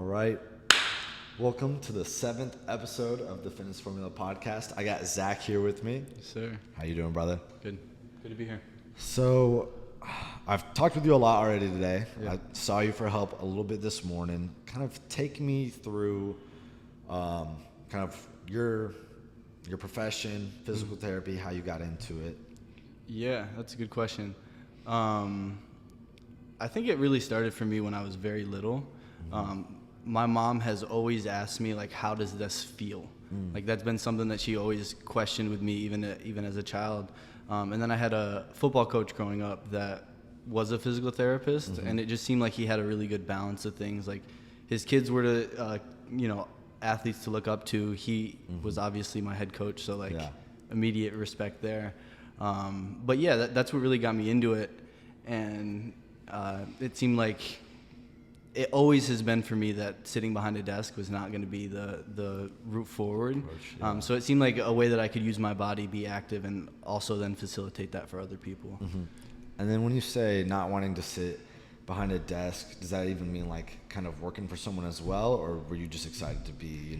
right. Welcome to the 7th episode of the Fitness Formula podcast. I got Zach here with me. Yes, sir. How you doing, brother? Good. Good to be here. So, I've talked with you a lot already today. Yeah. I saw you for help a little bit this morning. Kind of take me through kind of your profession, physical therapy, how you got into it. Yeah, that's a good question. I think it really started for me when I was very little. My mom has always asked me, like, how does this feel? Like, that's been something that she always questioned with me, even as a child. And then I had a football coach growing up that was a physical therapist, and it just seemed like he had a really good balance of things. Like, his kids were to, athletes to look up to. He was obviously my head coach, so, immediate respect there. But, yeah, that's what really got me into it. And it seemed like it always has been for me that sitting behind a desk was not going to be the route forward. So it seemed like a way that I could use my body, be active, and also then facilitate that for other people. And then when you say not wanting to sit behind a desk, does that even mean like kind of working for someone as well, or were you just excited to be,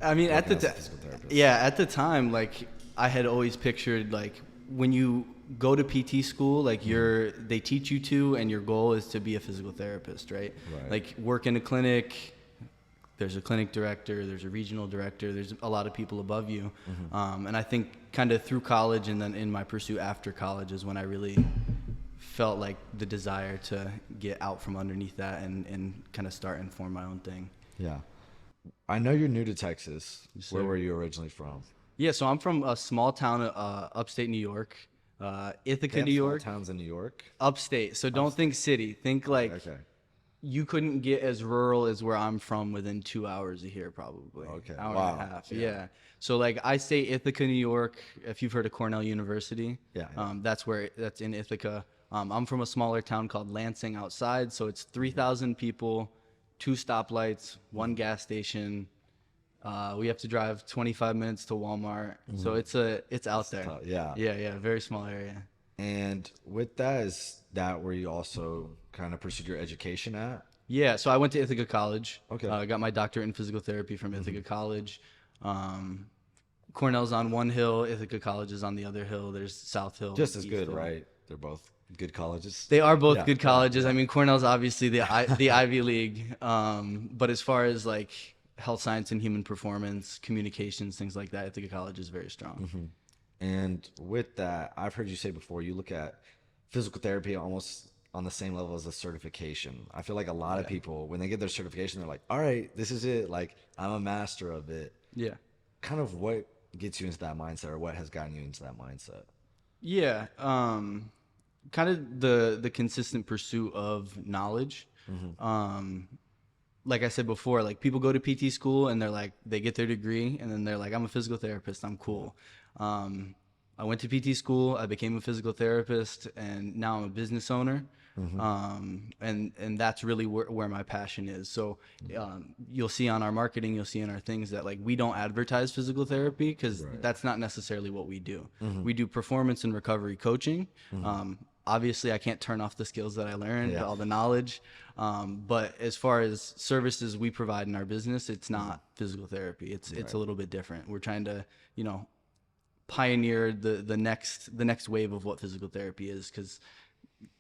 I mean, at the physical therapist? Yeah, at the time, like, I had always pictured, like, when you go to PT school, like, they teach you to, and your goal is to be a physical therapist, right? Like, work in a clinic, there's a clinic director, there's a regional director, there's a lot of people above you. And I think kind of through college and then in my pursuit after college is when I really felt like the desire to get out from underneath that and kind of start and form my own thing. Yeah. I know you're new to Texas. Yes, Where sir. were you originally from? Yeah, so I'm from a small town, upstate New York, Ithaca, New York. Small towns in New York? Upstate. So don't think city. Think like Okay. you couldn't get as rural as where I'm from within 2 hours of here, probably. Okay. Hour Wow. and a half. Yeah. Yeah. So like I say Ithaca, New York. If you've heard of Cornell University, Yeah. that's in Ithaca. I'm from a smaller town called Lansing outside. So it's 3,000 people, 2 stoplights, 1 gas station. We have to drive 25 minutes to Walmart. So it's out there. Yeah. Yeah. Very small area. And with that, is that where you also kind of pursued your education at? Yeah, so I went to Ithaca College. Okay. I got my doctorate in physical therapy from Ithaca College. Cornell's on one hill, Ithaca College is on the other hill. There's South Hill. Just as East good, Hill. right? They're both good colleges. They are both Yeah, good colleges. I mean, Cornell's obviously the Ivy League. But as far as like health science and human performance, communications, things like that, Ithaca College is very strong. And with that, I've heard you say before, you look at physical therapy almost on the same level as a certification. I feel like a lot of people, when they get their certification, they're like, all right, this is it. Like, I'm a master of it. Yeah. Kind of what gets you into that mindset, or what has gotten you into that mindset? Yeah, kind of the consistent pursuit of knowledge. Like I said before, like people go to PT school and they're like, they get their degree and then they're like, I'm a physical therapist, I'm cool. I went to PT school, I became a physical therapist, and now I'm a business owner. And that's really where my passion is. So you'll see on our marketing, you'll see in our things that like we don't advertise physical therapy because that's not necessarily what we do. We do performance and recovery coaching. Obviously, I can't turn off the skills that I learned, all the knowledge. But as far as services we provide in our business, it's not physical therapy. It's a little bit different. We're trying to, pioneer the next wave of what physical therapy is, because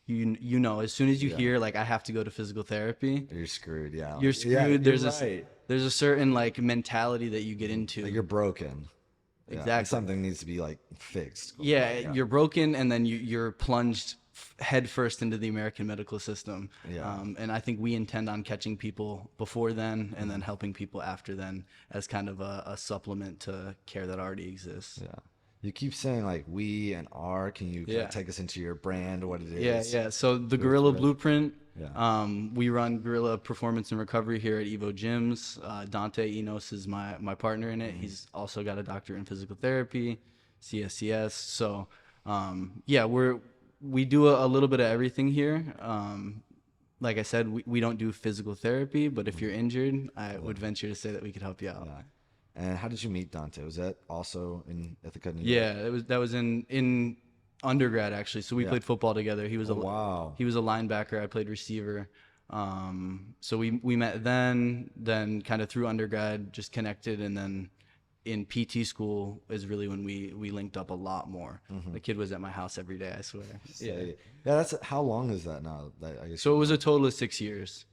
as soon as you hear like I have to go to physical therapy, You're screwed. Yeah. you're screwed. Yeah, There's a certain like mentality that you get into. like you're broken. Yeah, Exactly. like something needs to be like fixed. You're broken, and then you're plunged head first into the American medical system. And I think we intend on catching people before then and then helping people after then as kind of a supplement to care that already exists. Yeah. You keep saying like we and our. Can you kind of take us into your brand, what it is? Yeah. So the Gorilla Blueprint, Yeah. we run Gorilla Performance and Recovery here at Evo Gyms. Dante Enos is my partner in it. He's also got a doctorate in physical therapy, CSCS. So we do a little bit of everything here. Like I said, we don't do physical therapy, but if you're injured, I would venture to say that we could help you out. Yeah. And how did you meet Dante? Was that also in Ithaca, New York? Yeah, that was in undergrad actually. So we played football together. He was Wow. he was a linebacker. I played receiver. So we met then kind of through undergrad, just connected, and then in PT school is really when we linked up a lot more. The kid was at my house every day, I swear. Yeah. Say, yeah, that's how long is that now? That I guess So it was a total of 6 years.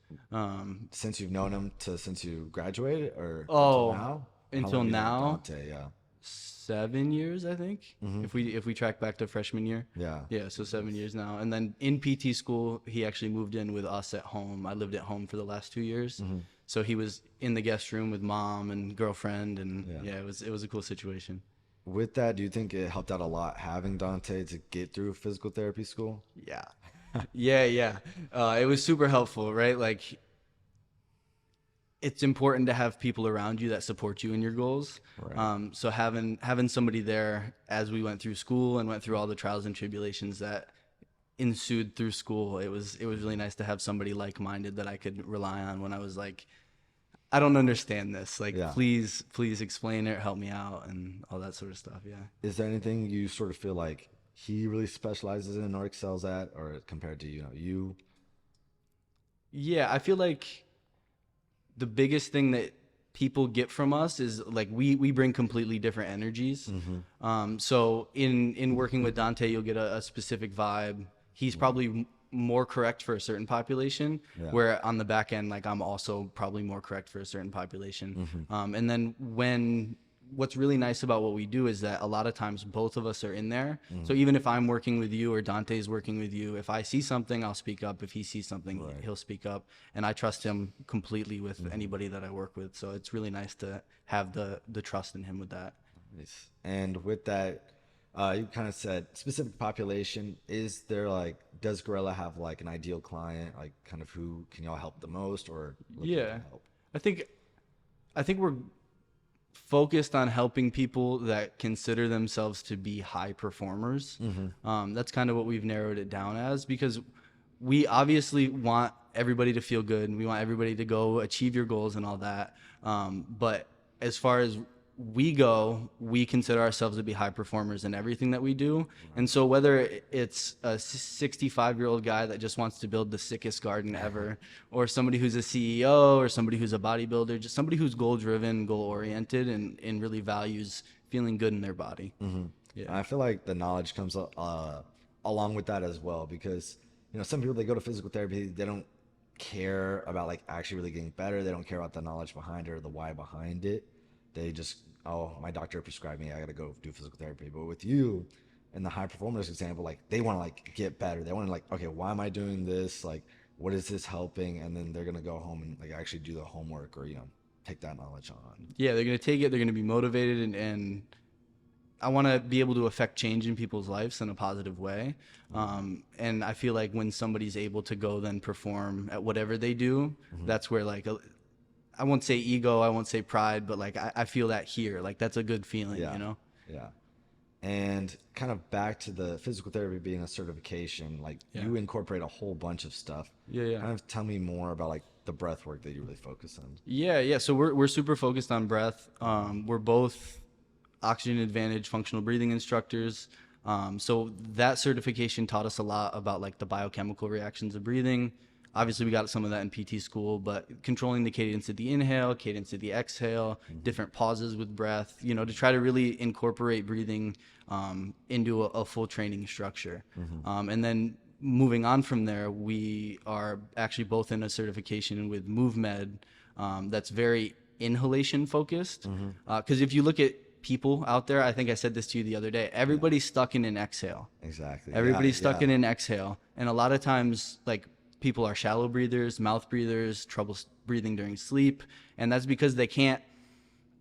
since you've known him to since you graduated or until Oh, now? How long until have you known now, Dante? Yeah. 7 years, I think. If we track back to freshman year. Yeah. Yeah, so 7 years now. And then in PT school, he actually moved in with us at home. I lived at home for the last 2 years. So he was in the guest room with mom and girlfriend, and Yeah. yeah, it was a cool situation. With that, do you think it helped out a lot having Dante to get through physical therapy school? Yeah. Yeah. It was super helpful, right? Like, it's important to have people around you that support you in your goals. Right. So having somebody there as we went through school and went through all the trials and tribulations that ensued through school, it was really nice to have somebody like-minded that I could rely on when I was like, I don't understand this. Like, Yeah. please explain it, help me out, and all that sort of stuff. Yeah. Is there anything you sort of feel like he really specializes in or excels at, or compared to you? Yeah, I feel like the biggest thing that people get from us is like we bring completely different energies. So in working with Dante, you'll get a specific vibe. He's probably more correct for a certain population, Yeah. where on the back end, like, I'm also probably more correct for a certain population. And then what's really nice about what we do is that a lot of times both of us are in there. So even if I'm working with you or Dante's working with you, if I see something, I'll speak up. If he sees something, Right. he'll speak up. And I trust him completely with anybody that I work with. So it's really nice to have the trust in him with that. Nice. And with that, you kind of said specific population. Is there like, does Gorilla have like an ideal client? Like, kind of who can y'all help the most or looking Yeah. to help? I think we're focused on helping people that consider themselves to be high performers. That's kind of what we've narrowed it down as, because we obviously want everybody to feel good and we want everybody to go achieve your goals and all that. But as far as we go, we consider ourselves to be high performers in everything that we do. And so whether it's a 65-year-old guy that just wants to build the sickest garden ever, or somebody who's a CEO, or somebody who's a bodybuilder, just somebody who's goal driven, goal oriented, and really values feeling good in their body. Yeah. I feel like the knowledge comes along with that as well, because some people, they go to physical therapy, they don't care about like actually really getting better. They don't care about the knowledge behind it or the why behind it. They just, oh, my doctor prescribed me, I gotta go do physical therapy. But with you and the high performers example, like, they want to like get better. They want to like, okay, why am I doing this? Like, what is this helping? And then they're gonna go home and like actually do the homework, or take that knowledge on. Yeah, they're going to take it, they're going to be motivated, and I want to be able to affect change in people's lives in a positive way. And I feel like when somebody's able to go then perform at whatever they do, that's where, like, I won't say ego, I won't say pride, but like I feel that here. Like, that's a good feeling, Yeah. Yeah. And kind of back to the physical therapy being a certification, like, you incorporate a whole bunch of stuff. Yeah. Kind of tell me more about like the breath work that you really focus on. Yeah. So we're super focused on breath. We're both oxygen advantage functional breathing instructors. So that certification taught us a lot about like the biochemical reactions of breathing. Obviously, we got some of that in PT school, but controlling the cadence of the inhale, cadence of the exhale, different pauses with breath, to try to really incorporate breathing into a full training structure. And then moving on from there, we are actually both in a certification with MoveMed that's very inhalation focused. Because if you look at people out there, I think I said this to you the other day, everybody's stuck in an exhale. Exactly. Everybody's stuck in Yeah. an exhale. And a lot of times, like, people are shallow breathers, mouth breathers, trouble breathing during sleep. And that's because they can't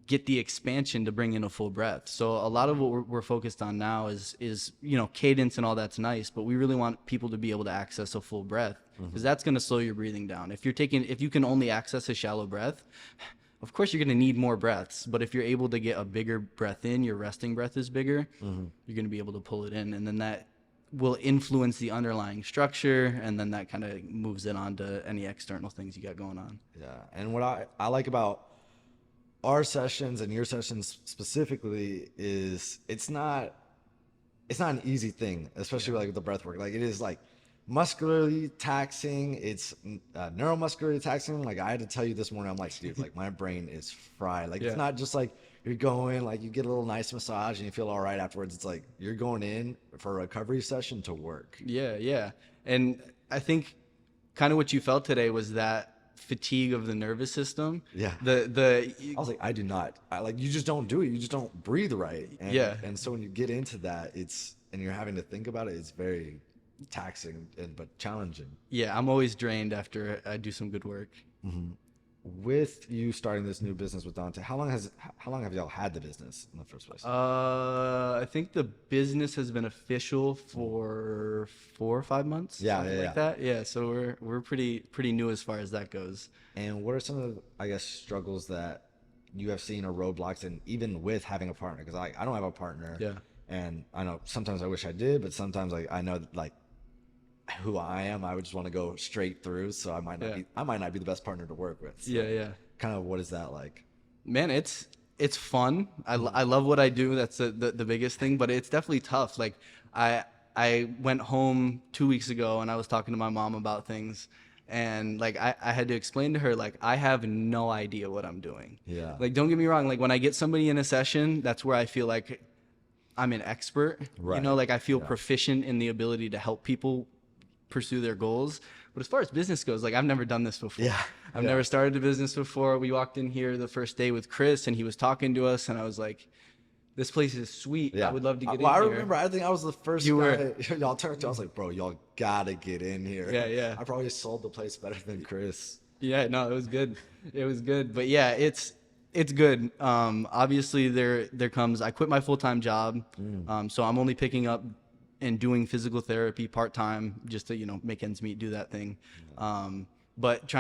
get the expansion to bring in a full breath. So a lot of what we're focused on now is cadence and all that's nice, but we really want people to be able to access a full breath, because that's going to slow your breathing down. If you can only access a shallow breath, of course you're going to need more breaths. But if you're able to get a bigger breath in, your resting breath is bigger, you're going to be able to pull it in. And then that will influence the underlying structure, and then that kind of moves it on to any external things you got going on. Yeah. And what I like about our sessions and your sessions specifically is it's not an easy thing, especially like with the breath work. Like, it is like muscularly taxing. It's neuromuscularly taxing. Like I had to tell you this morning, I'm like, dude, like my brain is fried. Like it's Yeah. not just like you're going, like you get a little nice massage and you feel all right afterwards. It's like you're going in for a recovery session to work. Yeah, yeah. And I think kind of what you felt today was that fatigue of the nervous system. Yeah. The I was like, I do not. I like you just don't do it. You just don't breathe right. Yeah. And so when you get into that, and you're having to think about it, it's very taxing but challenging. Yeah, I'm always drained after I do some good work. With you starting this new business with Dante, how long have y'all had the business in the first place? I think the business has been official for 4 or 5 months, Yeah, something yeah, like that. Yeah, so we're pretty new as far as that goes. And what are some of, I guess, struggles that you have seen or roadblocks, and even with having a partner? Because I don't have a partner. Yeah. And I know sometimes I wish I did, but sometimes like I know like who I am, I would just want to go straight through. So I might not be the best partner to work with. So Yeah. kind of what is that like? Man, it's fun. I love what I do. That's the biggest thing, but it's definitely tough. Like I went home 2 weeks ago and I was talking to my mom about things, and like I had to explain to her, like, I have no idea what I'm doing. Yeah. Like, don't get me wrong, like when I get somebody in a session, that's where I feel like I'm an expert. Right. Like I feel Yeah. proficient in the ability to help people pursue their goals. But as far as business goes, like I've never done this before. Yeah. I've never started a business before. We walked in here the first day with Chris and he was talking to us and I was like, this place is sweet. Yeah. I would love to get Well, I in here. remember, I think I was the first You guy were. y'all talked to. I was like, bro, y'all gotta get in here. Yeah. I probably sold the place better than Chris. Yeah, no, it was good. It was good. But yeah, it's good. Obviously there comes, I quit my full-time job. So I'm only picking up and doing physical therapy part-time just to, make ends meet, do that thing. But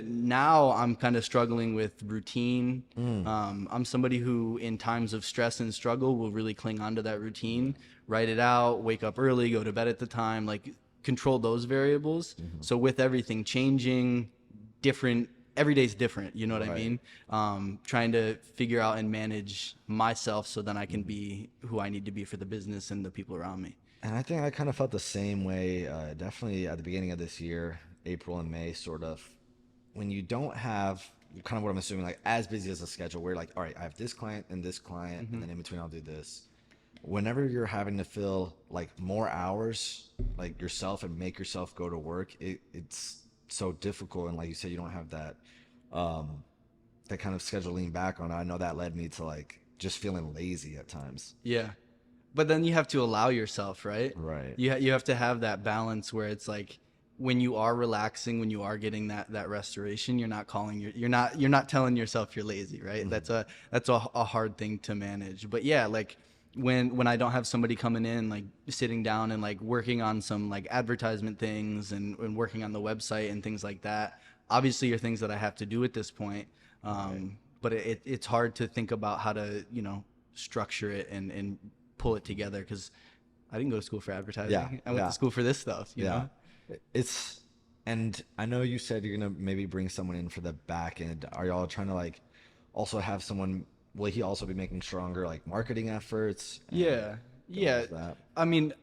now I'm kind of struggling with routine. I'm somebody who in times of stress and struggle will really cling on to that routine, write it out, wake up early, go to bed at the time, like control those variables. So with everything changing, every day's different, you know what I Right. mean? Trying to figure out and manage myself so then I can be who I need to be for the business and the people around me. And I think I kind of felt the same way, definitely at the beginning of this year, April and May, sort of, when you don't have kind of what I'm assuming, like as busy as a schedule, where you're like, all right, I have this client and this client, and then in between I'll do this. Whenever you're having to fill like more hours, like yourself, and make yourself go to work, it's so difficult. And like you said, you don't have that, that kind of schedule lean back on. I know that led me to like just feeling lazy at times. Yeah. But then you have to allow yourself, right? Right. You have to have that balance where it's like when you are relaxing, when you are getting that restoration, you're not you're not telling yourself you're lazy, right? That's a hard thing to manage. But yeah, like when I don't have somebody coming in, like sitting down and like working on some like advertisement things and working on the website and things like that, obviously are things that I have to do at this point. But it's hard to think about how to, structure it and pull it together because I didn't go to school for advertising. Yeah, I went to school for this stuff, you know? And I know you said you're gonna maybe bring someone in for the back end. Are y'all trying to like also have someone, will he also be making stronger like marketing efforts? Yeah. That? I mean,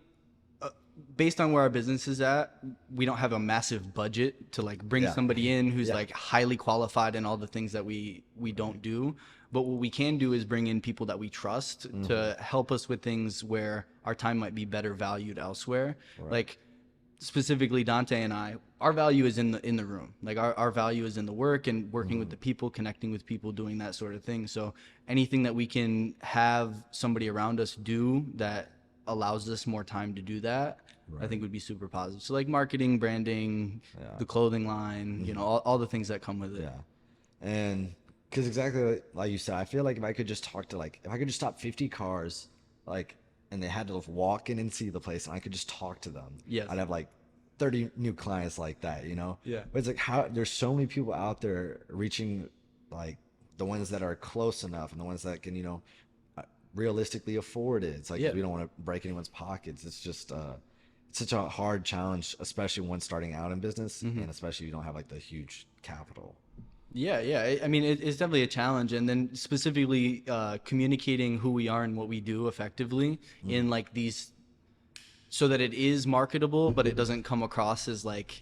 based on where our business is at, we don't have a massive budget to like bring somebody in who's like highly qualified in all the things that we don't do. But what we can do is bring in people that we trust to help us with things where our time might be better valued elsewhere. Right. Like specifically Dante and I, our value is in the room. Like our value is in the work and working with the people, connecting with people, doing that sort of thing. So anything that we can have somebody around us do that allows us more time to do that, I think would be super positive. So like marketing, branding, the clothing line, all the things that come with it. Yeah. And because exactly like you said, I feel like if I could just stop 50 cars, like, and they had to walk in and see the place and I could just talk to them. Yes. I'd have like 30 new clients like that, Yeah. But it's like there's so many people out there reaching like the ones that are close enough and the ones that can, realistically afford it. It's like, we don't want to break anyone's pockets. It's just, it's such a hard challenge, especially when starting out in business and especially if you don't have like the huge capital. Yeah. I mean, it's definitely a challenge. And then specifically communicating who we are and what we do effectively in like these so that it is marketable, but it doesn't come across as like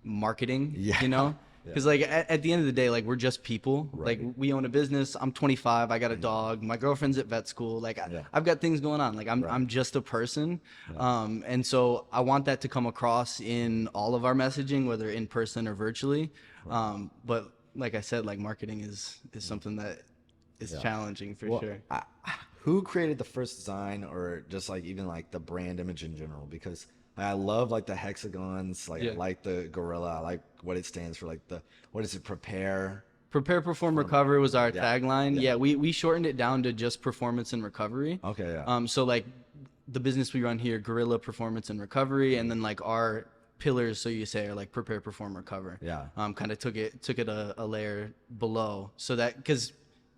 marketing, Yeah. you know? Because like at the end of the day, like we're just people. Right. Like we own a business. I'm 25. I got a dog. My girlfriend's at vet school. Like I've got things going on. Like I'm just a person. And so I want that to come across in all of our messaging, whether in person or virtually. But like I said, like marketing is something that is challenging for sure. Who created the first design, or just like even like the brand image in general? Because I love like the hexagons, like I like the gorilla, I like what it stands for, like what does it, prepare, Perform, recover was our tagline. Yeah, we shortened it down to just performance and recovery. Okay, So like the business we run here, Gorilla Performance and Recovery, and then like our pillars, so you say, are like prepare, perform, recover. Kind of took it a layer below, so that, because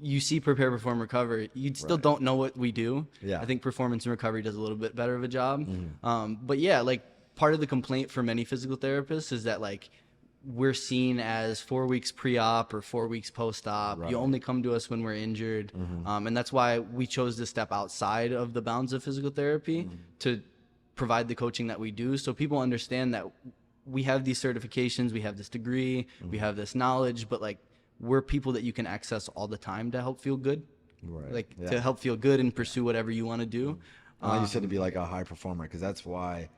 you see prepare, perform, recover, you still don't know what we do. I think performance and recovery does a little bit better of a job. But yeah, like part of the complaint for many physical therapists is that like we're seen as 4 weeks pre-op or 4 weeks post-op. You only come to us when we're injured. And that's why we chose to step outside of the bounds of physical therapy to provide the coaching that we do, so people understand that we have these certifications, we have this degree, we have this knowledge, but like we're people that you can access all the time to help feel good, to help feel good and pursue whatever you want to do. You said to be like a high performer, because that's why,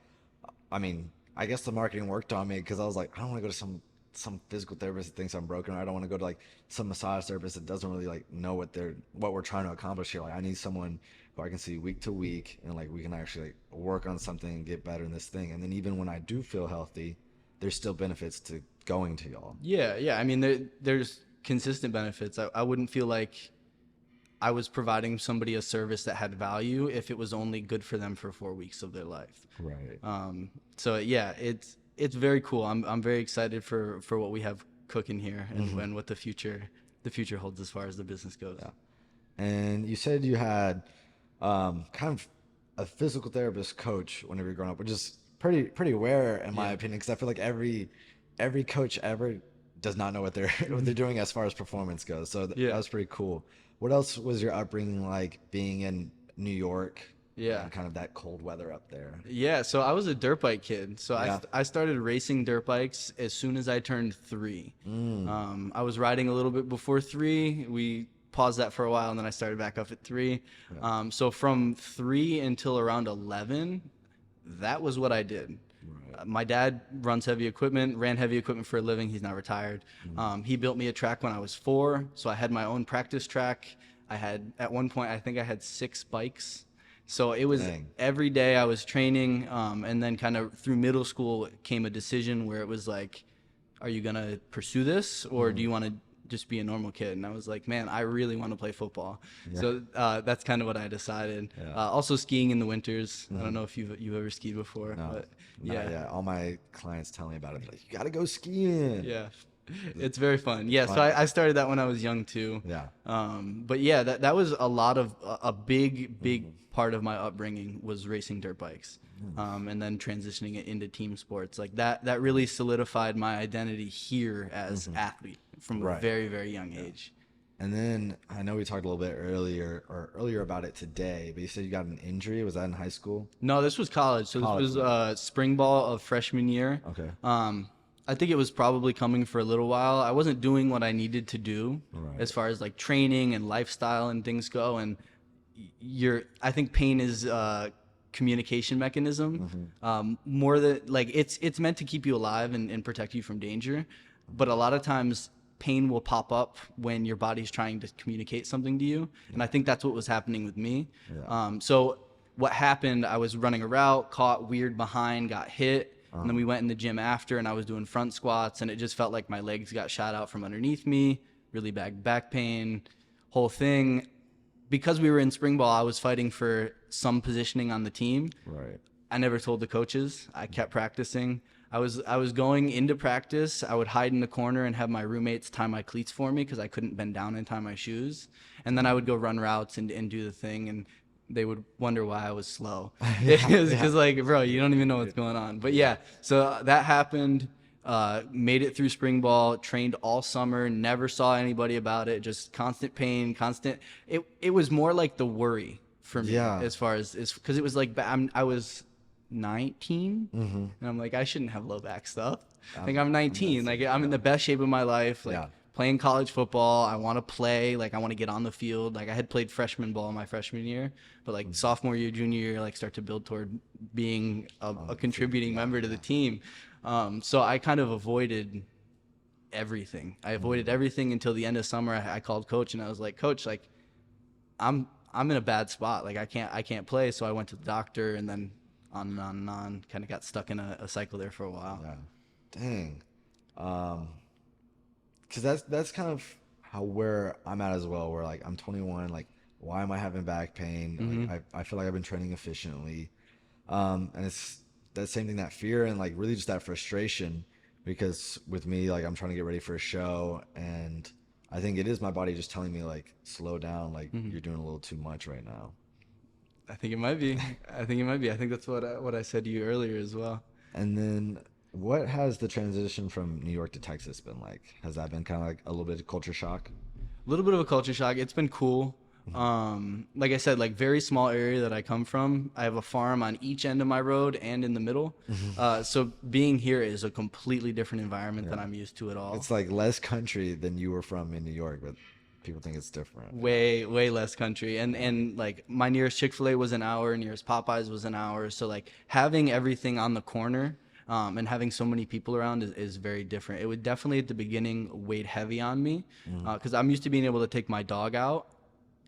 I mean, I guess the marketing worked on me, because I was like, I don't want to go to some physical therapist that thinks I'm broken, or I don't want to go to like some massage therapist that doesn't really like know what we're trying to accomplish here. Like I need someone who I can see week to week, and like we can actually like work on something and get better in this thing. And then even when I do feel healthy, there's still benefits to going to y'all. Yeah. I mean, there's consistent benefits. I wouldn't feel like I was providing somebody a service that had value if it was only good for them for 4 weeks of their life. So yeah, it's very cool. I'm very excited for what we have cooking here, and what the future holds as far as the business goes. And you said you had kind of a physical therapist coach whenever you're growing up, which is pretty rare in my opinion, because I feel like every coach ever does not know what they're doing as far as performance goes. So that was pretty cool. What else was your upbringing like, being in New York? And kind of that cold weather up there. So I was a dirt bike kid. So I started racing dirt bikes as soon as I turned 3. I was riding a little bit before 3. We paused that for a while, and then I started back up at 3. So from 3 until around 11, that was what I did. My dad ran heavy equipment for a living. He's now retired. He built me a track when I was 4, so I had my own practice track. I had, at one point, I think I had 6 bikes. So it was every day I was training, and then kind of through middle school came a decision where it was like, are you going to pursue this, or do you want to just be a normal kid? And I was like, man, I really want to play football. So that's kind of what I decided. Also skiing in the winters. I don't know if you've ever skied before. No, but all my clients tell me about it. They're like, you got to go skiing. It's very fun. So I started that when I was young too. But yeah, that was a lot of a big part of my upbringing was racing dirt bikes, and then transitioning it into team sports. Like that really solidified my identity here as athlete from a very, very young age. And then I know we talked a little bit earlier about it today, but you said you got an injury. Was that in high school? No, this was college. So this was spring ball of freshman year. I think it was probably coming for a little while. I wasn't doing what I needed to do as far as like training and lifestyle and things go. And I think pain is a communication mechanism. More than like it's meant to keep you alive and protect you from danger. But a lot of times pain will pop up when your body's trying to communicate something to you. And I think that's what was happening with me. So what happened, I was running a route, caught weird behind, got hit. And then we went in the gym after, and I was doing front squats, and it just felt like my legs got shot out from underneath me, really bad back pain, whole thing. Because we were in spring ball, I was fighting for some positioning on the team. I never told the coaches. I kept practicing. I was going into practice. I would hide in the corner and have my roommates tie my cleats for me because I couldn't bend down and tie my shoes. And then I would go run routes and do the thing, and they would wonder why I was slow. Because like, bro, you don't even know what's going on. But yeah, so that happened. Made it through spring ball, trained all summer, never saw anybody about it, just constant pain, it was more like the worry for me as far as, because it was like, I was 19, and I'm like, I shouldn't have low back stuff. Like, I'm I'm 19, like I'm in the best shape of my life, like Yeah. playing college football. I want to play, like I want to get on the field. Like I had played freshman ball my freshman year, but like sophomore year, junior year, like start to build toward being a contributing member to the team. So I kind of avoided everything. I avoided everything until the end of summer. I called coach and I was like, Coach, like I'm in a bad spot. Like I can't play. So I went to the doctor, and then on and on and on. Kind of got stuck in a cycle there for a while. Yeah. Dang. Because that's kind of how where I'm at as well. Where like I'm 21, like why am I having back pain? Like I feel like I've been training efficiently, and it's that same thing, that fear and like really just that frustration. Because with me, like I'm trying to get ready for a show, and I think it is my body just telling me like slow down, like you're doing a little too much right now. I think it might be. I think it might be. I think that's what I said to you earlier as well. And then what has the transition from New York to Texas been like? Has that been kind of like a little bit of culture shock? A little bit of a culture shock. It's been cool. Like I said, like very small area that I come from. I have a farm on each end of my road and in the middle. So being here is a completely different environment than I'm used to at all. It's like less country than you were from in New York, but people think it's different. Way less country, and like my nearest Chick-fil-A was an hour, nearest Popeyes was an hour. So like having everything on the corner, and having so many people around is very different. It would definitely at the beginning weighed heavy on me, because I'm used to being able to take my dog out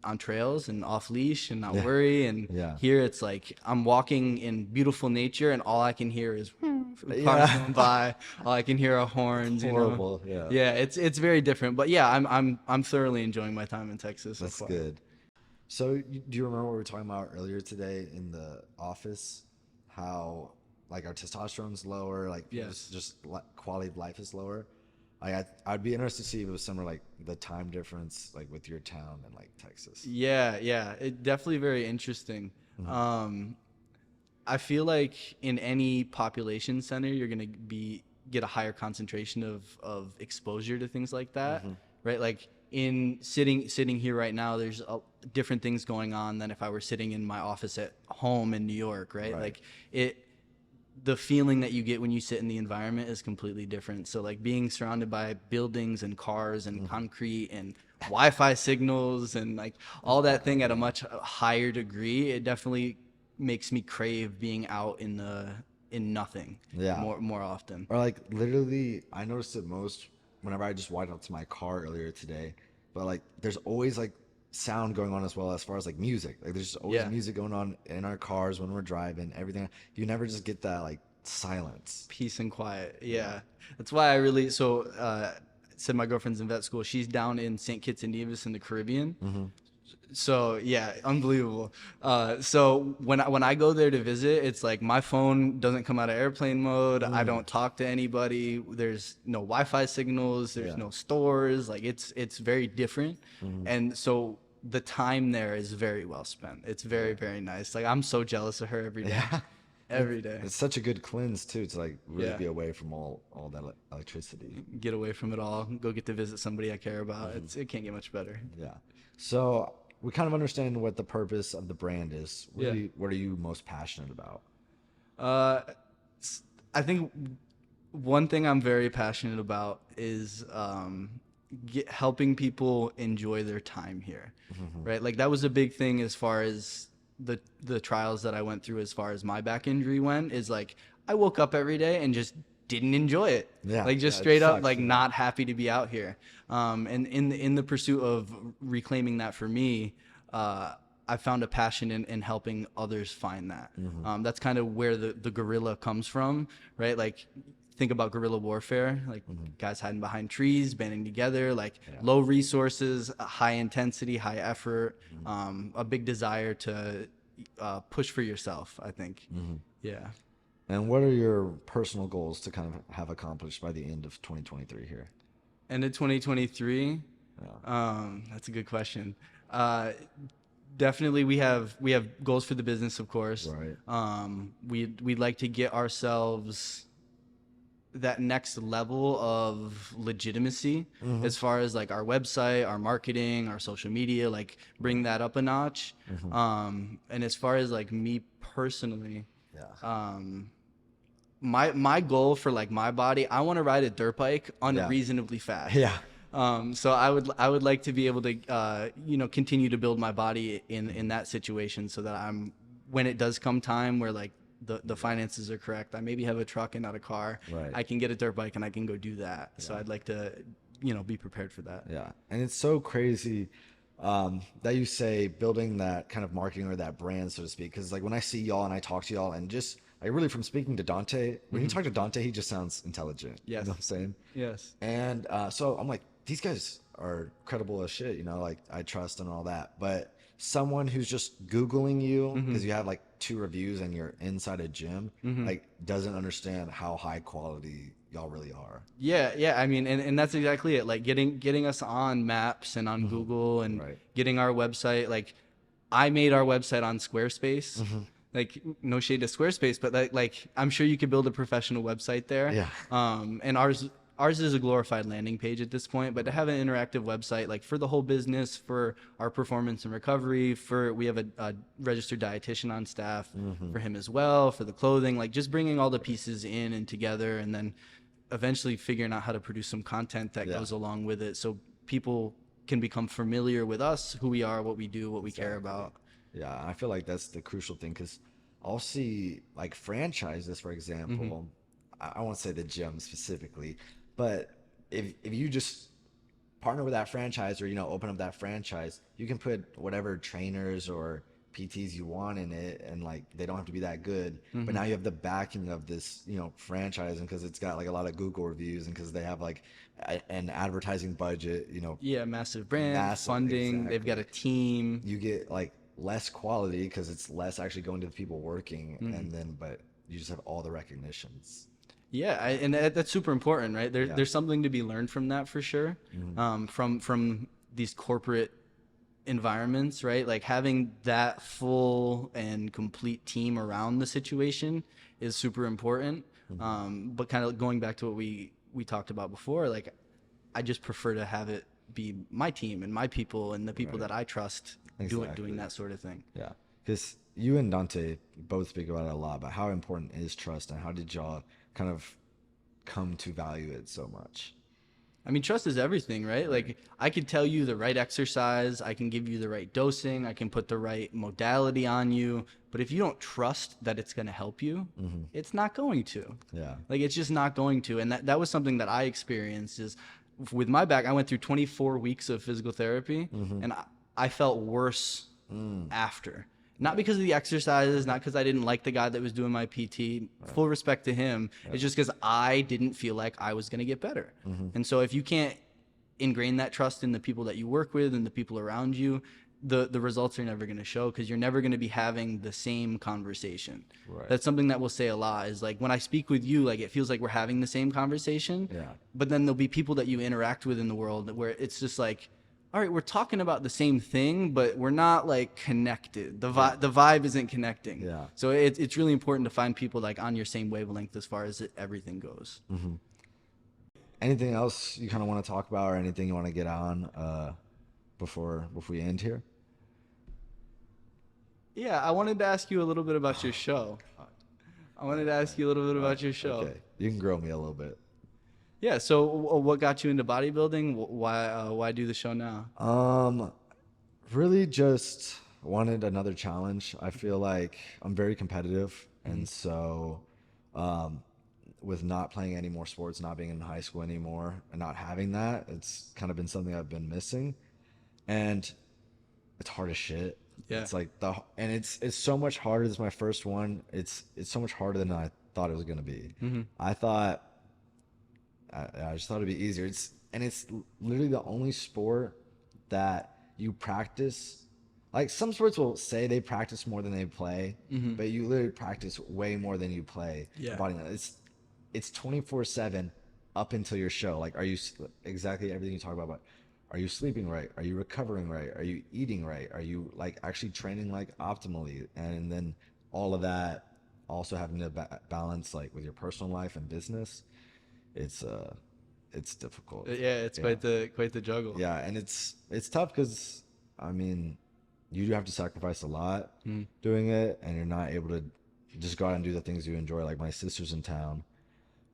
on trails and off leash and not worry. And here it's like I'm walking in beautiful nature, and all I can hear is cars going by. All I can hear are horns. Horrible. You know? Yeah, it's very different. But yeah, I'm thoroughly enjoying my time in Texas. That's good. So do you remember what we were talking about earlier today in the office? How like our testosterone's lower, like just quality of life is lower. I'd be interested to see if it was similar, like the time difference, like with your town and like Texas. Yeah, it definitely very interesting. I feel like in any population center, you're gonna get a higher concentration of exposure to things like that, right? Like in sitting here right now, there's different things going on than if I were sitting in my office at home in New York, right? Like the feeling that you get when you sit in the environment is completely different. So like being surrounded by buildings and cars and concrete and Wi-Fi signals and like all that thing at a much higher degree, it definitely makes me crave being out in nothing more often. Or like literally, I noticed it most whenever I just walked up to my car earlier today, but like there's always like sound going on as well, as far as like music. Like there's always music going on in our cars when we're driving, everything. You never just get that like silence, peace and quiet. That's why I really said my girlfriend's in vet school. She's down in St. Kitts and Nevis in the Caribbean. So yeah, unbelievable. So when I go there to visit, it's like my phone doesn't come out of airplane mode. I don't talk to anybody. There's no Wi-Fi signals. There's no stores. Like it's very different. And so the time there is very well spent. It's very, very nice. Like I'm so jealous of her every day. Every day. It's such a good cleanse too, to like really be away from all that electricity. Get away from it all. Go get to visit somebody I care about. It can't get much better. Yeah. So we kind of understand what the purpose of the brand is. Really, what are you most passionate about? I think one thing I'm very passionate about is helping people enjoy their time here, right? Like that was a big thing as far as the trials that I went through. As far as my back injury went, is like I woke up every day and just didn't enjoy it. Like just straight up like not happy to be out here. And in the pursuit of reclaiming that for me, I found a passion in helping others find that. That's kind of where the guerrilla comes from, right? Like think about guerrilla warfare, like guys hiding behind trees, banding together, like low resources, high intensity, high effort, a big desire to push for yourself, I think. Yeah. And what are your personal goals to kind of have accomplished by the end of 2023 here? End of 2023? That's a good question. Definitely we have goals for the business, of course. Right. We'd like to get ourselves that next level of legitimacy as far as like our website, our marketing, our social media, like bring that up a notch. And as far as like me personally, Yeah. My goal for like my body, I want to ride a dirt bike unreasonably fast. Yeah. So I would like to be able to continue to build my body in that situation, so that when it does come time where like the finances are correct, I maybe have a truck and not a car. Right. I can get a dirt bike and I can go do that. Yeah. So I'd like to be prepared for that. Yeah. And it's so crazy that you say building that kind of marketing or that brand, so to speak. Because like when I see y'all and I talk to y'all, and just like really from speaking to Dante, when you talk to Dante, he just sounds intelligent. Yes. You know what I'm saying? Yes. And so I'm like, these guys are credible as shit, like I trust and all that. But someone who's just Googling you because you have like 2 reviews and you're inside a gym, like doesn't understand how high quality y'all really are. Yeah. I mean, and that's exactly it. Like getting us on maps and on Google and getting our website. Like I made our website on Squarespace. Like no shade to Squarespace, but like I'm sure you could build a professional website there. Yeah. And ours is a glorified landing page at this point, but to have an interactive website like for the whole business, for our performance and recovery, we have a registered dietitian on staff for him as well, for the clothing, like just bringing all the pieces in and together, and then eventually figuring out how to produce some content that goes along with it, so people can become familiar with us, who we are, what we do, what we care about. Yeah, I feel like that's the crucial thing, because I'll see like franchises, for example. I won't say the gym specifically, but if you just partner with that franchise, or open up that franchise, you can put whatever trainers or PTs you want in it, and like they don't have to be that good, but now you have the backing of this franchise, and because it's got like a lot of Google reviews, and because they have like an advertising budget, massive brand funding, exactly. They've got a team. You get like less quality because it's less actually going to the people working, and then but you just have all the recognitions. Yeah, and that's super important, right? There's something to be learned from that for sure. From these corporate environments, right? Like having that full and complete team around the situation is super important. But kind of going back to what we talked about before, like I just prefer to have it be my team and my people and the people that I trust doing that sort of thing. Yeah, because you and Dante both speak about it a lot, but how important is trust, and how did y'all kind of come to value it so much? I mean, trust is everything, right? Like I could tell you the right exercise, I can give you the right dosing, I can put the right modality on you, but if you don't trust that it's going to help you, it's not going to. Yeah. Like it's just not going to. And that was something that I experienced is with my back, I went through 24 weeks of physical therapy, and I felt worse after. Not because of the exercises, not because I didn't like the guy that was doing my PT. Full respect to him. It's just because I didn't feel like I was going to get better. And so if you can't ingrain that trust in the people that you work with and the people around you, the results are never going to show, because you're never going to be having the same conversation. That's something that we'll say a lot, is like when I speak with you, like it feels like we're having the same conversation. But then there'll be people that you interact with in the world where it's just like, all right, we're talking about the same thing, but we're not like connected. The vibe isn't connecting. Yeah. So it's really important to find people like on your same wavelength as far as everything goes. Anything else you kind of want to talk about, or anything you want to get on before we end here? Yeah, I wanted to ask you a little bit about your show. Okay, you can grill me a little bit. Yeah, so what got you into bodybuilding? Why do the show now? Really just wanted another challenge. I feel like I'm very competitive, and so with not playing any more sports, not being in high school anymore, and not having that, it's kind of been something I've been missing, and it's hard as shit. Yeah. It's like it's so much harder. This is my first one. It's so much harder than I thought it was gonna be. I just thought it'd be easier. It's literally the only sport that you practice. Like some sports will say they practice more than they play, but you literally practice way more than you play. Yeah. It's 24/7 up until your show. Like, are you exactly everything you talk about? Are you sleeping right? Are you recovering right? Are you eating right? Are you like actually training like optimally? And then all of that also having to balance like with your personal life and business. It's difficult. Yeah, it's quite the juggle. Yeah, and it's tough because I mean, you do have to sacrifice a lot doing it, and you're not able to just go out and do the things you enjoy. Like my sister's in town,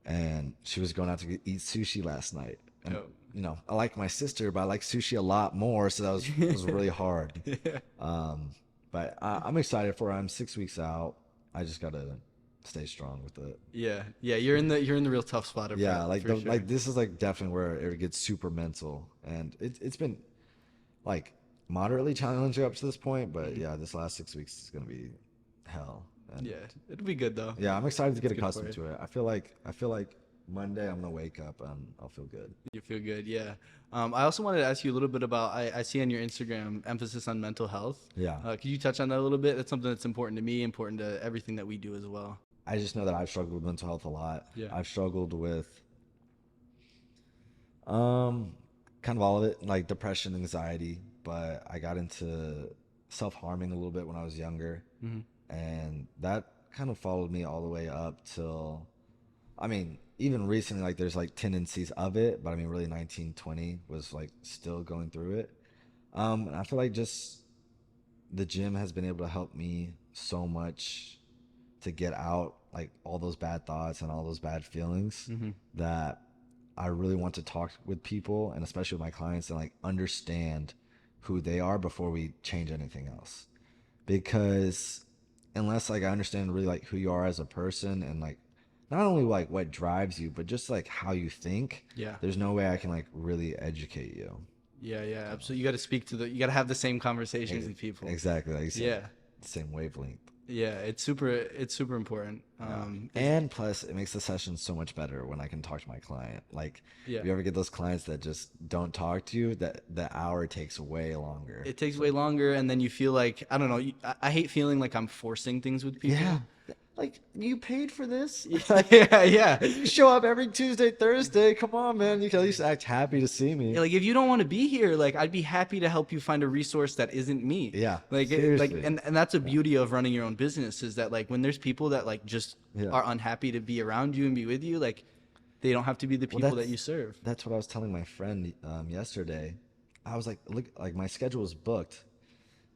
and she was going out to eat sushi last night. And Oh. I like my sister, but I like sushi a lot more, so that was really hard. Yeah. But I'm excited for it. I'm 6 weeks out. I just gotta stay strong with it. Yeah. Yeah. You're in the real tough spot. Yeah, like for sure. like this is like definitely where it gets super mental, and it's been like moderately challenging up to this point, but yeah, this last 6 weeks is gonna be hell. And Yeah. It'll be good though. yeah, I'm excited to get It's good for accustomed you. to it. I feel like Monday I'm gonna wake up and I'll feel good. You feel good. Yeah. I also wanted to ask you a little bit about, I see on your Instagram emphasis on mental health. Yeah. Could you touch on that a little bit? That's something that's important to me, important to everything that we do as well. I just know that I've struggled with mental health a lot. Yeah. I've struggled with kind of all of it, like depression, anxiety, but I got into self-harming a little bit when I was younger. Mm-hmm. And that kind of followed me all the way up till, I mean, even recently, like there's like tendencies of it, but I mean, really 19, 20 was like still going through it. And I feel like just the gym has been able to help me so much to get out like all those bad thoughts and all those bad feelings Mm-hmm. that I really want to talk with people, and especially with my clients, and like understand who they are before we change anything else. Because unless like I understand really like who you are as a person, and like not only like what drives you, but just like how you think, Yeah. there's no way I can like really educate you. Yeah. Yeah. Absolutely. You got to you got to have the same conversations with people. Exactly, like you said, Yeah. same wavelength. Yeah. It's super important. And plus, it makes the session so much better when I can talk to my client. Like, Yeah. if you ever get those clients that just don't talk to you, that the hour takes way longer. It takes way longer, and then you feel like, I don't know. I hate feeling like I'm forcing things with people. Yeah. Like, you paid for this? Yeah. Yeah. You show up every Tuesday, Thursday. Come on, man. You can at least act happy to see me. Yeah, like if you don't want to be here, like I'd be happy to help you find a resource that isn't me. Yeah, Like seriously. and that's a beauty of running your own business, is that like when there's people that like just Yeah. are unhappy to be around you and be with you, like they don't have to be the people that that's- you serve. That's what I was telling my friend yesterday. I was like, look, like my schedule is booked.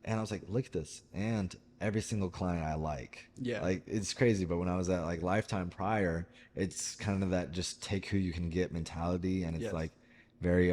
And I was like, look at this. And every single client I like. Yeah. Like, it's crazy. But when I was at like Lifetime prior, it's kind of that just take who you can get mentality. And it's Yes. like very,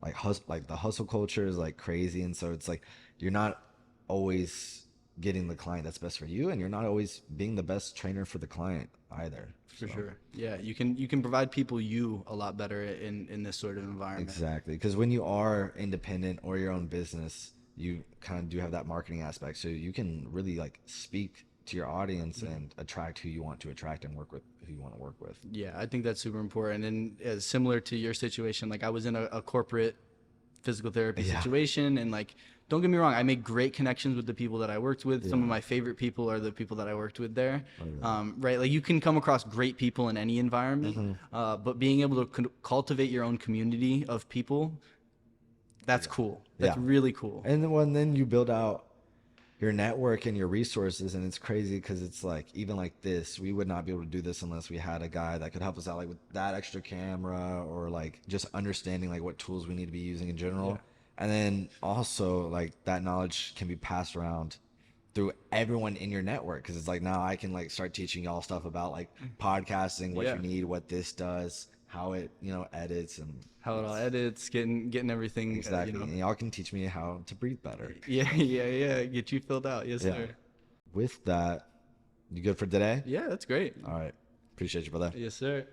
like the hustle culture is like crazy. And so it's like, you're not always getting the client that's best for you. And you're not always being the best trainer for the client either. For So, sure. Yeah, you can provide people you a lot better in this sort of environment. Exactly. Because when you are independent or your own business, you kind of do have that marketing aspect. So you can really like speak to your audience and attract who you want to attract and work with who you want to work with. Yeah, I think that's super important. And similar to your situation, like I was in a corporate physical therapy Yeah. situation, and like don't get me wrong, I made great connections with the people that I worked with. Some Yeah. of my favorite people are the people that I worked with there. Oh, yeah. Right, like you can come across great people in any environment, Mm-hmm. but being able to cultivate your own community of people, that's cool. That's Yeah. really cool. And then you build out your network and your resources, and it's crazy because it's like even like this, we would not be able to do this unless we had a guy that could help us out like with that extra camera, or like just understanding like what tools we need to be using in general. Yeah. And then also like that knowledge can be passed around through everyone in your network, because it's like now I can like start teaching y'all stuff about like podcasting, what Yeah. you need, what this does, how it edits, and How it all edits, getting everything. exactly. And y'all can teach me how to breathe better. Yeah. Get you filled out. Yes, Yeah. sir. With that, you good for today? Yeah, that's great. All right. Appreciate you, brother. Yes, sir.